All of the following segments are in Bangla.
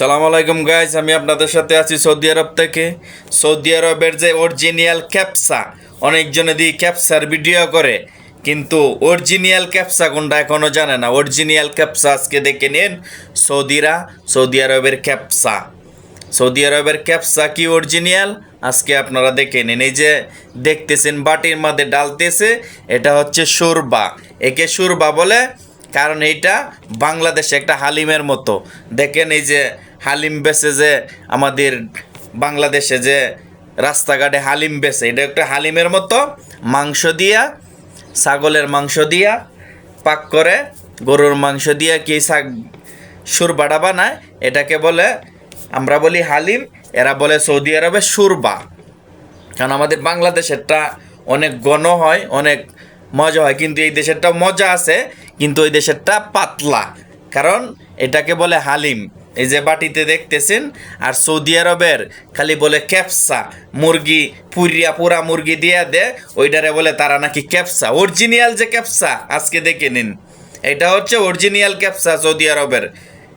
সালাম আলাইকুম গাইজ, আমি আপনাদের সাথে আছি সৌদি আরব থেকে। সৌদি আরবের যে অরিজিনাল ক্যাপসা, অনেকজনে দিয়ে ক্যাপসার ভিডিও করে, কিন্তু অরিজিনাল ক্যাপসা কোনটা এখনও জানে না। অরিজিনাল ক্যাপসা আজকে দেখে নিন। সৌদি আরবের ক্যাপসা, সৌদি আরবের ক্যাপসা কি অরিজিনাল আজকে আপনারা দেখে নিন। এই যে দেখতেছেন বাটির মধ্যে ডালতেছে, এটা হচ্ছে সুরবা। একে সুরবা বলে কারণ এইটা বাংলাদেশে একটা হালিমের মতো। দেখেন এই যে হালিম বেচে, যে আমাদের বাংলাদেশে যে রাস্তাঘাটে হালিম বেচে, এটা একটা হালিমের মতো মাংস দিয়া, ছাগলের মাংস দিয়া পাক করে, গরুর মাংস দিয়া কি সুরবাটা বানায়, এটাকে বলে, আমরা বলি হালিম, এরা বলে সৌদি আরবে সুরবা। কারণ আমাদের বাংলাদেশেরটা অনেক ঘন হয়, অনেক মজা হয়, কিন্তু এই দেশেরটাও মজা আছে, কিন্তু ওই দেশেরটা পাতলা, কারণ এটাকে বলে হালিম। এই যে বাটিতে দেখতেছেন। আর সৌদি আরবের খালি বলে ক্যাপসা, মুরগি পুরা মুরগি দিয়া দে, ওইটারে বলে তারা নাকি ক্যাপসা। অরিজিনাল যে ক্যাপসা আজকে দেখে নিন, এটা হচ্ছে অরিজিনাল ক্যাপসা সৌদি আরবের।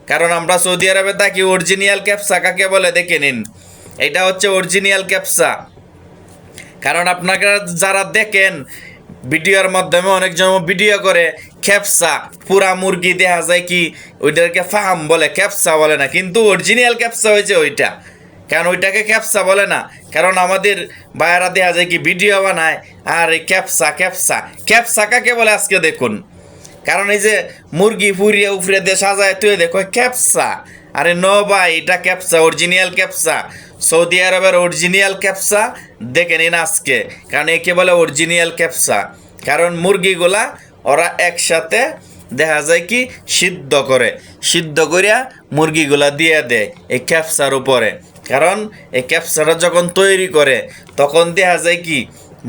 কারণ আমরা সৌদি আরবে থাকি, অরিজিনাল ক্যাপসা কাকে বলে দেখে নিন। এটা হচ্ছে অরিজিনাল ক্যাপসা। কারণ আপনারা যারা দেখেন ভিডিওর মাধ্যমে, অনেকজন ভিডিও করে ক্যাপসা পুরা মুরগি দেখা যায় কি, ওইটাকে ফার্ম বলে, ক্যাপসা বলে না। কিন্তু অরিজিনাল ক্যাপসা হয়েছে ওইটা, কারণ ওইটাকে ক্যাপসা বলে না। কারণ আমাদের বাইরা দেখা যায় কি ভিডিও বানায়, আর এই ক্যাপসা ক্যাপসা ক্যাপসা কাকে বলে আজকে দেখুন। কারণ এই যে মুরগি ফুরিয়ে উফরে দিয়ে সাজায় তুই দেখো ক্যাপসা। আরে নো ভাই, এটা ক্যাপসা, অরিজিনাল ক্যাপসা, সৌদি আরবের অরিজিনাল ক্যাপসা দেখে নিন আজকে। কারণ একে বলে অরিজিনাল ক্যাপসা। কারণ মুরগিগুলা ওরা একসাথে দেখা যায় কি সিদ্ধ করিয়া মুরগিগুলা দিয়ে দেয় এই ক্যাপসার উপরে। কারণ এই ক্যাপসাটা যখন তৈরি করে তখন দেখা যায় কি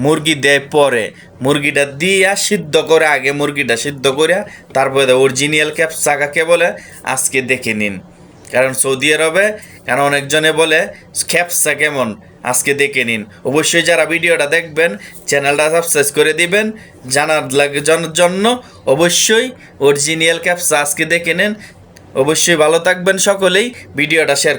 মুরগি দেয় পরে, মুরগিটা দিয়া সিদ্ধ করে, আগে মুরগিটা সিদ্ধ করিয়া তারপরে অরিজিনাল ক্যাপসা কাকে বলে আজকে দেখে নিন। কারণ সৌদি আরবে, কারণ অনেকজনে বলে ক্যাপসা কেমন, আজকে দেখে নিন। অবশ্যই যারা ভিডিওটা দেখবেন চ্যানেলটা সাবস্ক্রাইব করে দিবেন জানার জন্য। অবশ্যই অরিজিনাল ক্যাপসা আজকে দেখে নিন। অবশ্যই ভালো থাকবেন সকলেই, ভিডিওটা শেয়ার